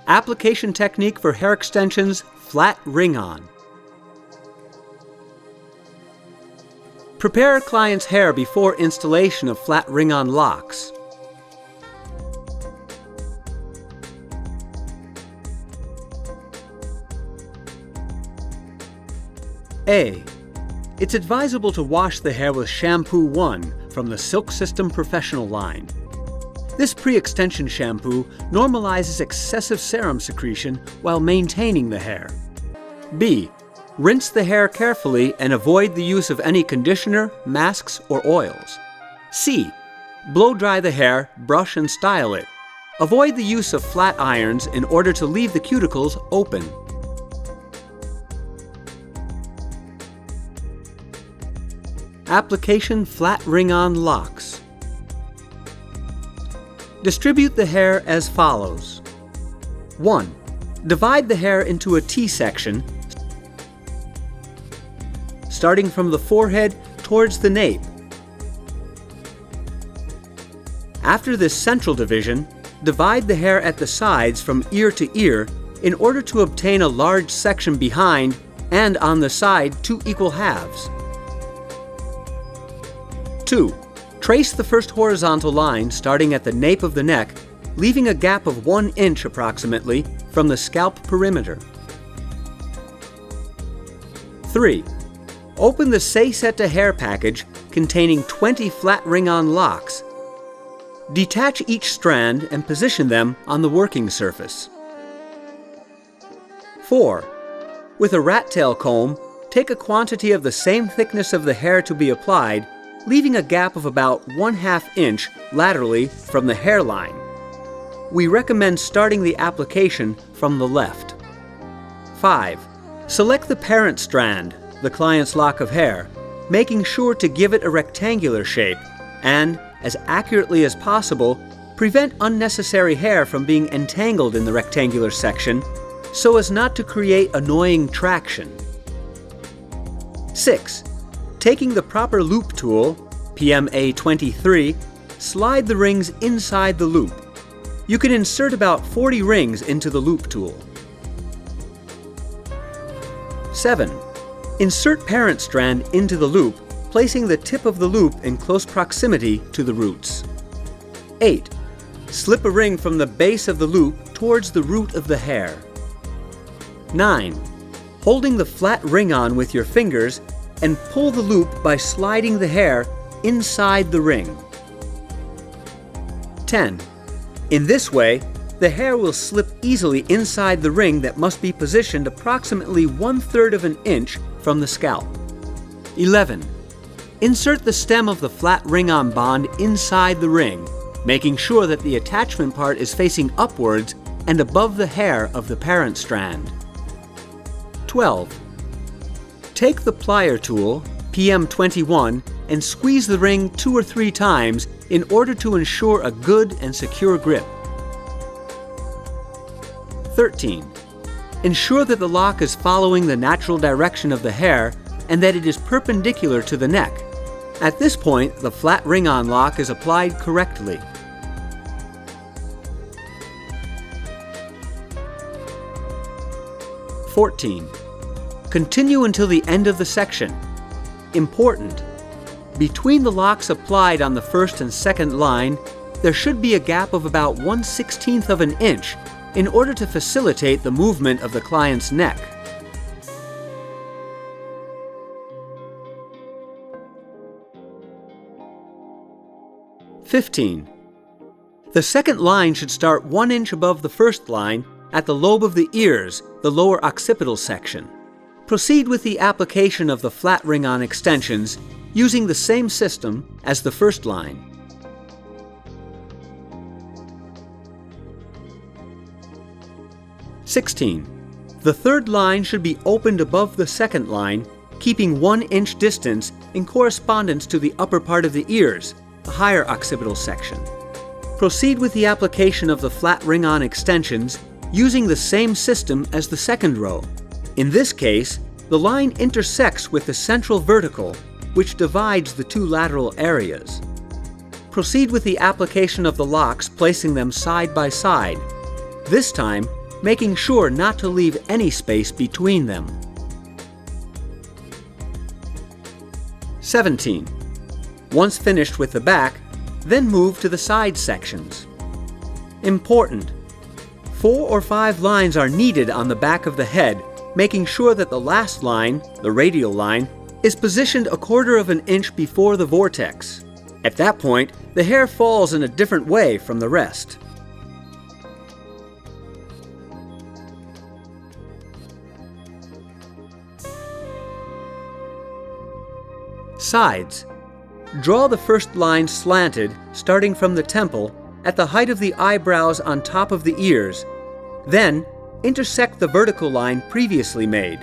Application technique for hair extensions, flat ring-on. Prepare a client's hair before installation of flat ring-on locks. A. It's advisable to wash the hair with Shampoo 1 from the Silk System Professional line. This pre-extension shampoo normalizes excessive serum secretion while maintaining the hair. B. Rinse the hair carefully and avoid the use of any conditioner, masks, or oils. C. Blow dry the hair, brush and style it. Avoid the use of flat irons in order to leave the cuticles open. Application flat ring-on locks. Distribute the hair as follows. 1. Divide the hair into a T-section, starting from the forehead towards the nape. After this central division, divide the hair at the sides from ear to ear in order to obtain a large section behind and on the side 2 equal halves. 2. Trace the first horizontal line starting at the nape of the neck, leaving a gap of 1 inch approximately from the scalp perimeter. 3. Open the Say-Setta hair package containing 20 flat ring-on locks. Detach each strand and position them on the working surface. 4. With a rat tail comb, take a quantity of the same thickness of the hair to be applied, leaving a gap of about 1/2 inch laterally from the hairline. We recommend starting the application from the left. 5. Select the parent strand, the client's lock of hair, making sure to give it a rectangular shape and, as accurately as possible, prevent unnecessary hair from being entangled in the rectangular section so as not to create annoying traction. 6. Taking the proper loop tool, PMA 23, slide the rings inside the loop. You can insert about 40 rings into the loop tool. 7. Insert parent strand into the loop, placing the tip of the loop in close proximity to the roots. 8. Slip a ring from the base of the loop towards the root of the hair. 9. Holding the flat ring on with your fingers and pull the loop by sliding the hair inside the ring. 10. In this way, the hair will slip easily inside the ring that must be positioned approximately 1/3 of an inch from the scalp. 11. Insert the stem of the flat ring-on bond inside the ring, making sure that the attachment part is facing upwards and above the hair of the parent strand. 12. Take the plier tool, PM21, and squeeze the ring 2 or 3 times in order to ensure a good and secure grip. 13. Ensure that the lock is following the natural direction of the hair and that it is perpendicular to the neck. At this point, the flat ring-on lock is applied correctly. 14. Continue until the end of the section. Important: between the locks applied on the first and second line, there should be a gap of about 1/16 of an inch in order to facilitate the movement of the client's neck. (15) The second line should start 1 inch above the first line at the lobe of the ears, the lower occipital section. Proceed with the application of the flat ring-on extensions using the same system as the first line. 16. The third line should be opened above the second line, keeping 1 inch distance in correspondence to the upper part of the ears, the higher occipital section. Proceed with the application of the flat ring-on extensions using the same system as the second row. In this case, the line intersects with the central vertical, which divides the 2 lateral areas. Proceed with the application of the locks, placing them side by side. This time, making sure not to leave any space between them. 17. Once finished with the back, then move to the side sections. Important: 4 or 5 lines are needed on the back of the head, making sure that the last line, the radial line, is positioned 1/4 of an inch before the vortex. At that point, the hair falls in a different way from the rest. Sides. Draw the first line slanted, starting from the temple, at the height of the eyebrows on top of the ears. Then, intersect the vertical line previously made.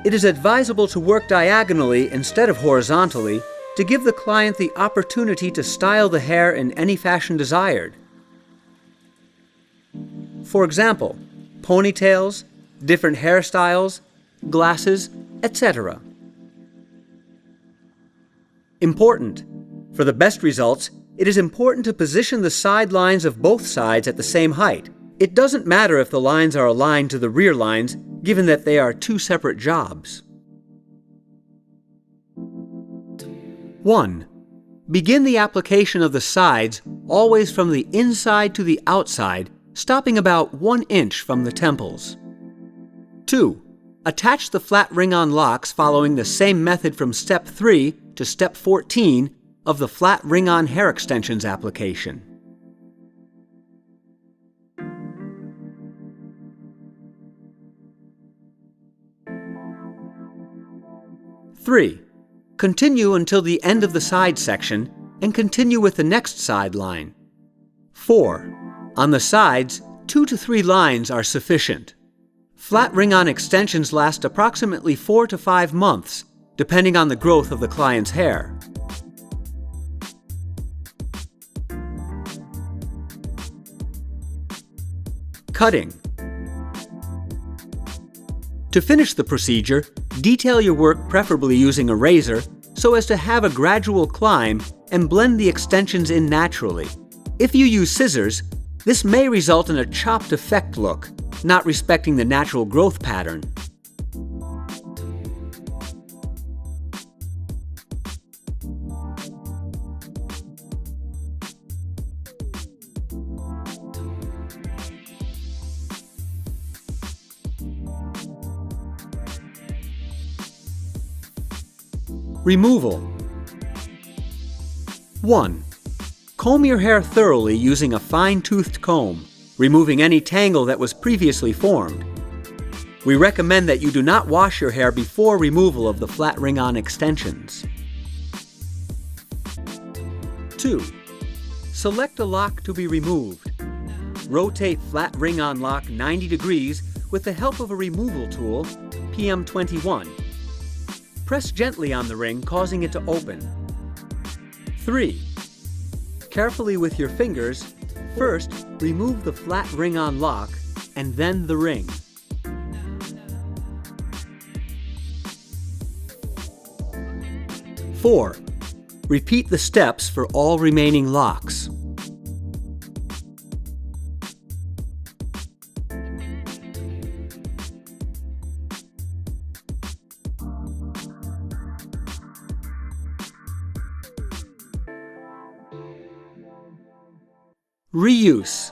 It is advisable to work diagonally instead of horizontally to give the client the opportunity to style the hair in any fashion desired. For example, ponytails, different hairstyles, glasses, etc. Important: for the best results, it is important to position the side lines of both sides at the same height. It doesn't matter if the lines are aligned to the rear lines, given that they are 2 separate jobs. 1. Begin the application of the sides always from the inside to the outside, stopping about 1 inch from the temples. 2. Attach the flat ring-on locks following the same method from Step 3 to Step 14 of the flat ring-on hair extensions application. Three. Continue until the end of the side section and continue with the next side line. 4. On the sides, 2 to 3 lines are sufficient. Flat ring-on extensions last approximately 4 to 5 months, depending on the growth of the client's hair. Cutting. To finish the procedure, detail your work preferably using a razor so as to have a gradual climb and blend the extensions in naturally. If you use scissors, this may result in a chopped effect look, not respecting the natural growth pattern. Removal. 1. Comb your hair thoroughly using a fine-toothed comb, removing any tangle that was previously formed. We recommend that you do not wash your hair before removal of the flat ring-on extensions. 2. Select a lock to be removed. Rotate flat ring-on lock 90 degrees with the help of a removal tool, PM21. Press gently on the ring, causing it to open. 3. Carefully with your fingers, first remove the flat ring-on lock and then the ring. 4. Repeat the steps for all remaining locks. Reuse.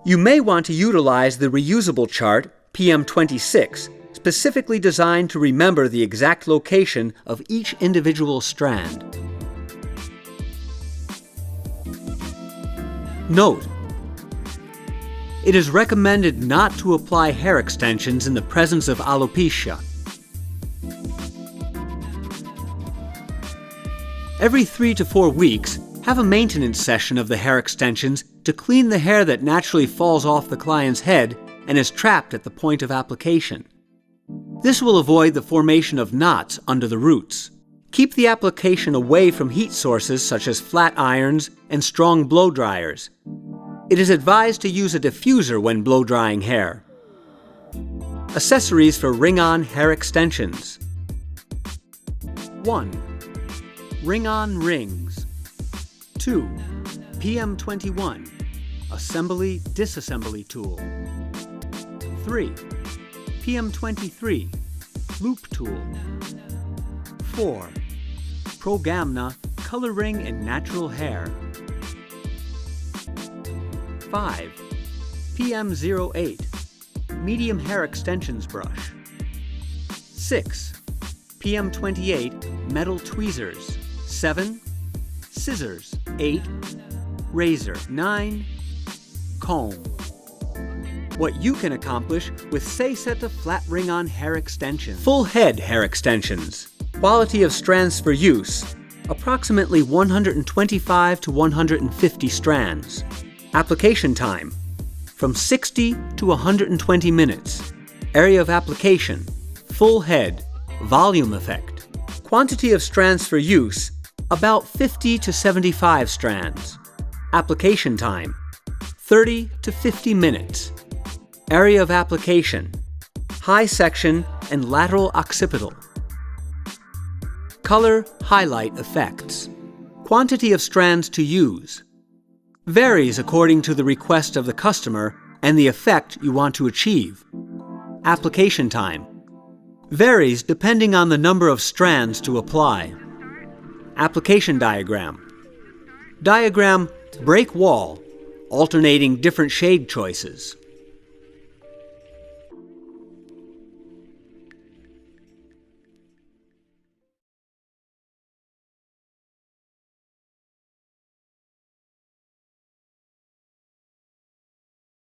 You may want to utilize the reusable chart, PM26, specifically designed to remember the exact location of each individual strand. Note: it is recommended not to apply hair extensions in the presence of alopecia. Every 3 to 4 weeks, have a maintenance session of the hair extensions to clean the hair that naturally falls off the client's head and is trapped at the point of application. This will avoid the formation of knots under the roots. Keep the application away from heat sources such as flat irons and strong blow dryers. It is advised to use a diffuser when blow drying hair. Accessories for ring-on hair extensions. 1. Ring-on rings. 2. PM21, assembly disassembly tool. 3. PM23 Loop Tool. 4. Pro Gamma Color Ring and Natural Hair. 5. PM08 Medium Hair Extensions Brush. 6. PM28 Metal Tweezers. 7. Scissors. 8. Razor. 9. Comb. What you can accomplish with SaySeta Flat Ring-On Hair Extensions. Full head hair extensions. Quality of strands for use, approximately 125 to 150 strands. Application time, from 60 to 120 minutes. Area of application, full head, volume effect. Quantity of strands for use, about 50 to 75 strands. Application time, 30 to 50 minutes. Area of application, high section and lateral occipital. Color highlight effects. Quantity of strands to use. Varies according to the request of the customer and the effect you want to achieve. Application time. Varies depending on the number of strands to apply. Application diagram. Diagram break wall, alternating different shade choices.